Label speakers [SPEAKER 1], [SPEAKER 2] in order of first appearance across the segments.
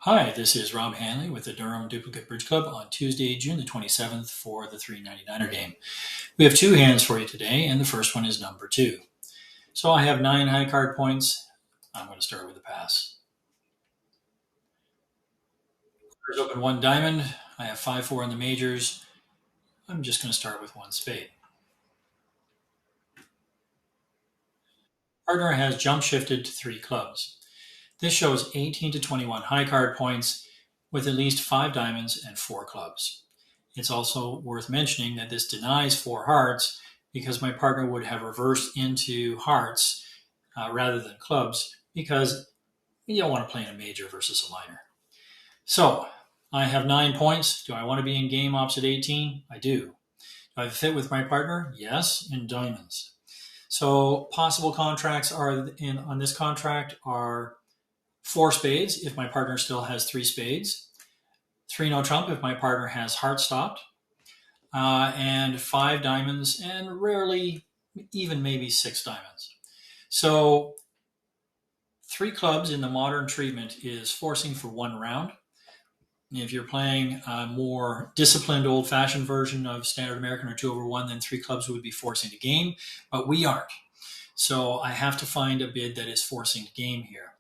[SPEAKER 1] Hi, this is Rob Hanley with the Durham Duplicate Bridge Club on Tuesday, June the 27th for the 399er game. We have two hands for you today, and the first one is number two. So I have 9 high card points. I'm going to start with a pass. There's open one diamond. I have 5-4 in the majors. I'm just going to start with one spade. Partner has jump shifted to 3 clubs. This shows 18 to 21 high card points with at least 5 diamonds and 4 clubs. It's also worth mentioning that this denies 4 hearts because my partner would have reversed into hearts rather than clubs because you don't want to play in a major versus a minor. So I have 9 points. Do I want to be in game opposite 18? I do. Do I have a fit with my partner? Yes, in diamonds. So possible contracts are on this contract are 4 spades if my partner still has 3 spades, 3 no trump if my partner has heart stopped, and 5 diamonds, and rarely even maybe 6 diamonds. So 3 clubs in the modern treatment is forcing for 1 round. If you're playing a more disciplined, old-fashioned version of standard American or 2/1, then 3 clubs would be forcing the game, but we aren't. So I have to find a bid that is forcing the game here.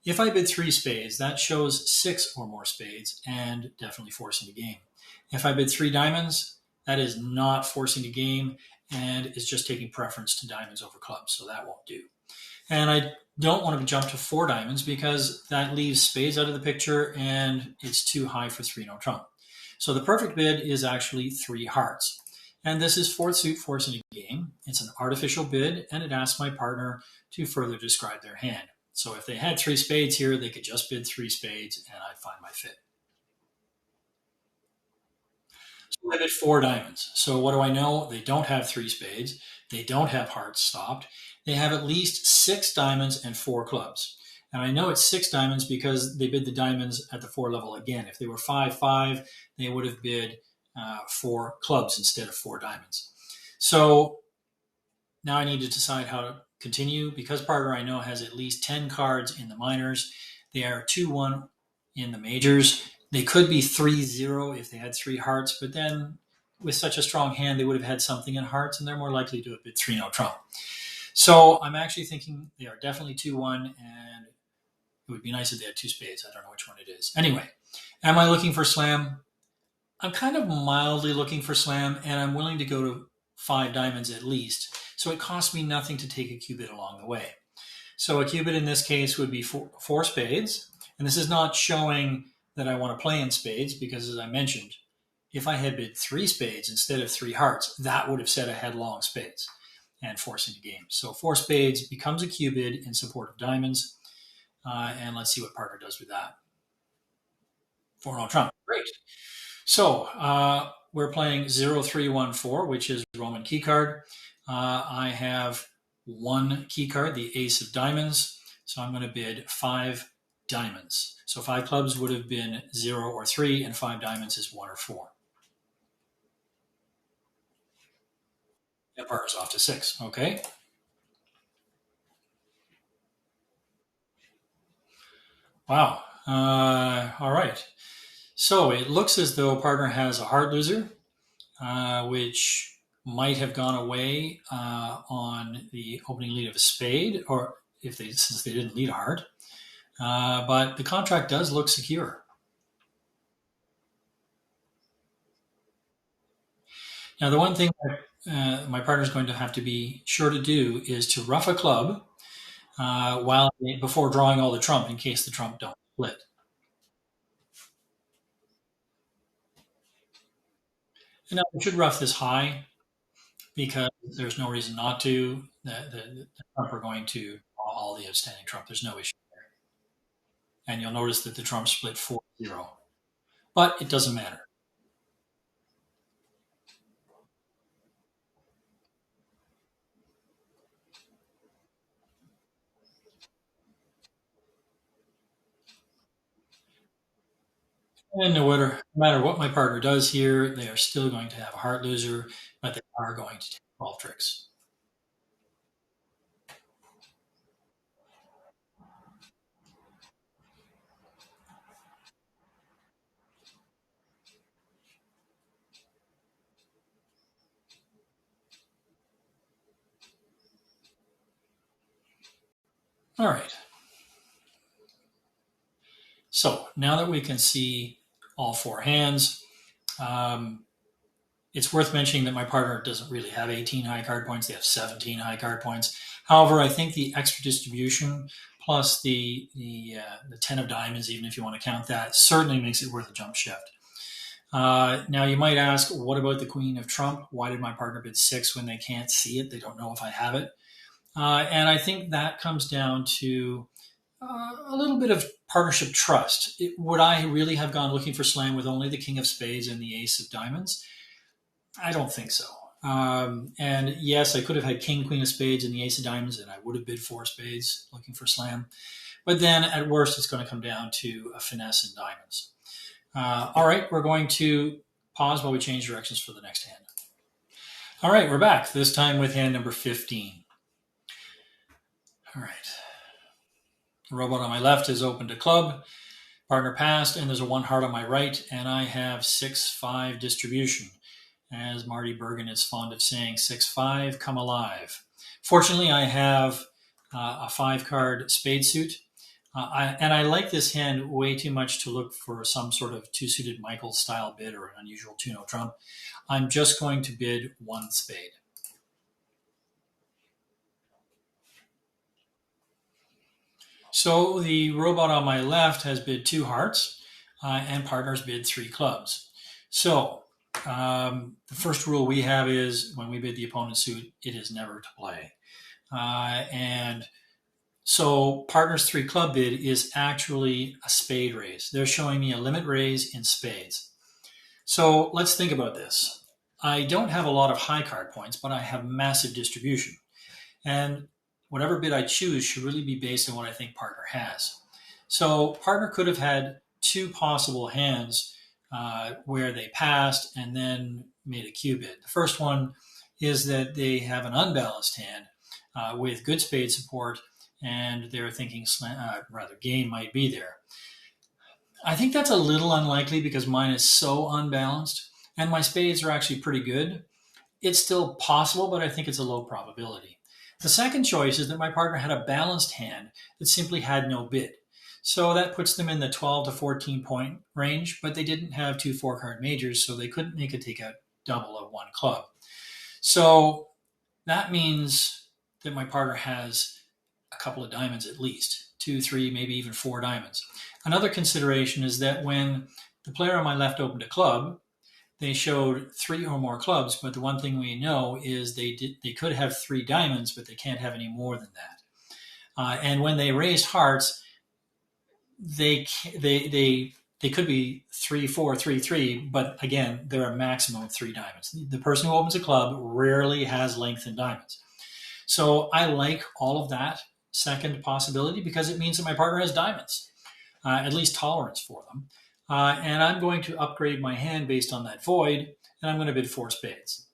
[SPEAKER 1] If I bid 3 spades, that shows 6 or more spades and definitely forcing the game. If I bid 3 diamonds, that is not forcing the game and is just taking preference to diamonds over clubs, so that won't do. And I don't want to jump to 4 diamonds because that leaves spades out of the picture and it's too high for 3 no trump. So the perfect bid is actually 3 hearts. And this is fourth suit forcing a game. It's an artificial bid and it asks my partner to further describe their hand. So if they had 3 spades here, they could just bid 3 spades and I'd find my fit. So I bid 4 diamonds. So what do I know? They don't have 3 spades. They don't have hearts stopped. They have at least 6 diamonds and 4 clubs. And I know it's 6 diamonds because they bid the diamonds at the 4 level again. If they were 5-5, they would have bid 4 clubs instead of 4 diamonds. So now I need to decide how to continue. Because partner I know has at least 10 cards in the minors, they are 2-1 in the majors. They could be 3-0 if they had 3 hearts, but then with such a strong hand, they would have had something in hearts, and they're more likely to have bid 3 no trump. So I'm actually thinking they are definitely 2-1, and it would be nice if they had 2 spades. I don't know which one it is. Anyway, am I looking for slam? I'm kind of mildly looking for slam, and I'm willing to go to 5 diamonds at least. So it costs me nothing to take a cubit along the way. So a cubit in this case would be 4 spades. And this is not showing that I want to play in spades because, as I mentioned, if I had bid 3 spades instead of 3 hearts, that would have said I had long spades and forcing the game. So 4 spades becomes a cubit in support of diamonds. And let's see what partner does with that. 4 no trump. Great. So we're playing 0-3-1-4, which is Roman key card. I have one key card, the ace of diamonds. So I'm going to bid 5 diamonds. So 5 clubs would have been 0 or 3, and 5 diamonds is 1 or 4. And partner's off to 6. Okay. Wow. All right. So it looks as though partner has a heart loser, which might have gone away on the opening lead of a spade, or if they since they didn't lead a heart. But the contract does look secure. Now, the one thing that my partner is going to have to be sure to do is to rough a club while before drawing all the trump in case the trump don't split. And now we should rough this high because there's no reason not to. The trump are going to draw all the outstanding trump. There's no issue there. And you'll notice that the trump split 4-0. But it doesn't matter. And no matter what my partner does here, they are still going to have a heart loser, but they are going to take 12 tricks. All right. So now that we can see all four hands, um, it's worth mentioning that my partner doesn't really have 18 high card points. They have 17 high card points. However, I think the extra distribution plus the 10 of diamonds, even if you want to count that, certainly makes it worth a jump shift. Now you might ask, what about the Queen of Trump? Why did my partner bid 6 when they can't see it? They don't know if I have it. And I think that comes down to a little bit of partnership trust. Would I really have gone looking for slam with only the King of Spades and the Ace of Diamonds? I don't think so. And yes, I could have had King, Queen of Spades, and the Ace of Diamonds, and I would have bid 4 spades looking for slam. But then at worst, it's going to come down to a finesse in diamonds. All right, we're going to pause while we change directions for the next hand. All right, we're back, this time with hand number 15. All right. The robot on my left has opened a club. Partner passed, and there's a 1 heart on my right, and I have 6-5 distribution. As Marty Bergen is fond of saying, 6-5, come alive. Fortunately, I have a 5-card spade suit. I like this hand way too much to look for some sort of 2-suited Michael style bid or an unusual 2-note trump. I'm just going to bid 1 spade. So the robot on my left has bid 2 hearts, and partners bid 3 clubs. So the first rule we have is when we bid the opponent's suit, it is never to play. And so partner's 3 club bid is actually a spade raise. They're showing me a limit raise in spades. So let's think about this. I don't have a lot of high card points, but I have massive distribution. And whatever bid I choose should really be based on what I think partner has. So partner could have had 2 possible hands where they passed and then made a Q bid. The first one is that they have an unbalanced hand with good spade support, and they're thinking game might be there. I think that's a little unlikely because mine is so unbalanced, and my spades are actually pretty good. It's still possible, but I think it's a low probability. The second choice is that my partner had a balanced hand that simply had no bid. So that puts them in the 12 to 14 point range, but they didn't have 2 4-card majors, so they couldn't make a takeout double of 1 club. So that means that my partner has a couple of diamonds at least, 2, 3, maybe even 4 diamonds. Another consideration is that when the player on my left opened a club, they showed 3 or more clubs, but the one thing we know is they could have 3 diamonds, but they can't have any more than that. And when they raised hearts, they could be 3, 4, 3, 3, but again, they're a maximum of 3 diamonds. The person who opens a club rarely has length in diamonds. So I like all of that second possibility because it means that my partner has diamonds, at least tolerance for them. And I'm going to upgrade my hand based on that void, and I'm going to bid 4 spades.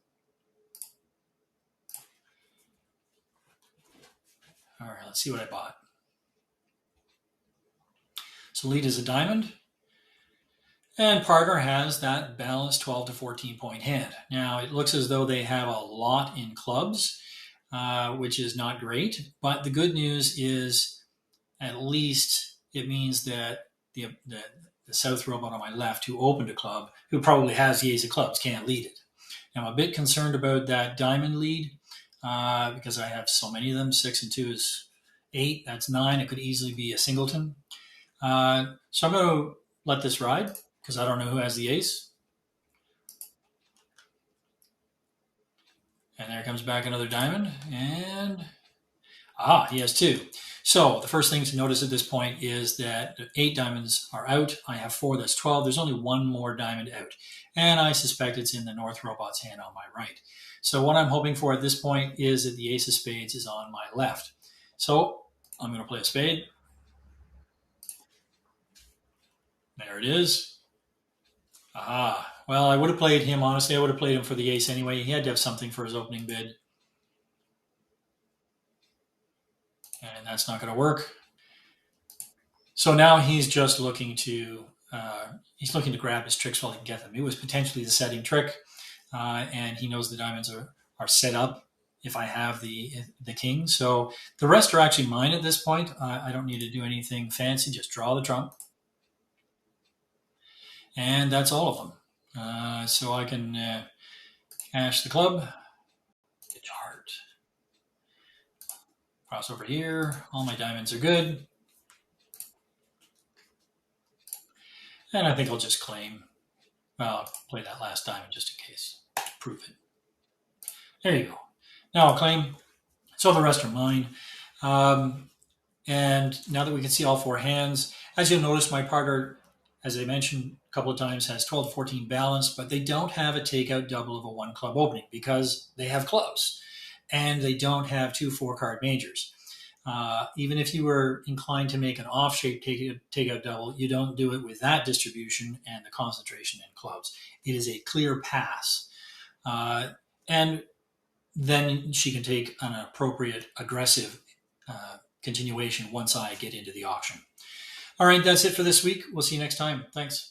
[SPEAKER 1] All right, let's see what I bought. So lead is a diamond, and partner has that balanced 12 to 14 point hand. Now, it looks as though they have a lot in clubs, which is not great, but the good news is at least it means that the South robot on my left, who opened a club, who probably has the ace of clubs, can't lead it. Now, I'm a bit concerned about that diamond lead because I have so many of them. 6 and 2 is 8. That's 9. It could easily be a singleton. So I'm going to let this ride because I don't know who has the ace. And there comes back another diamond. And he has 2. So the first thing to notice at this point is that 8 diamonds are out. I have 4, that's 12. There's only 1 more diamond out. And I suspect it's in the North robot's hand on my right. So what I'm hoping for at this point is that the ace of spades is on my left. So I'm going to play a spade. There it is. Well, I would have played him, honestly. I would have played him for the ace anyway. He had to have something for his opening bid. And that's not going to work. So now he's just looking to grab his tricks while he can get them. It was potentially the setting trick, and he knows the diamonds are set up if I have the king. So the rest are actually mine at this point. I don't need to do anything fancy, just draw the trump. And that's all of them. So I can cash the club, get heart. Cross over here, all my diamonds are good. And I think I'll just claim. Well, I'll play that last diamond just in case. Prove it. There you go. Now I'll claim. So the rest are mine. And now that we can see all four hands, as you'll notice, my partner, as I mentioned a couple of times, has 12 to 14 balance, but they don't have a takeout double of a 1 club opening because they have clubs and they don't have 2 4-card majors. Even if you were inclined to make an off-shape takeout double, you don't do it with that distribution and the concentration in clubs. It is a clear pass. And then she can take an appropriate aggressive continuation once I get into the auction. All right, that's it for this week. We'll see you next time. Thanks.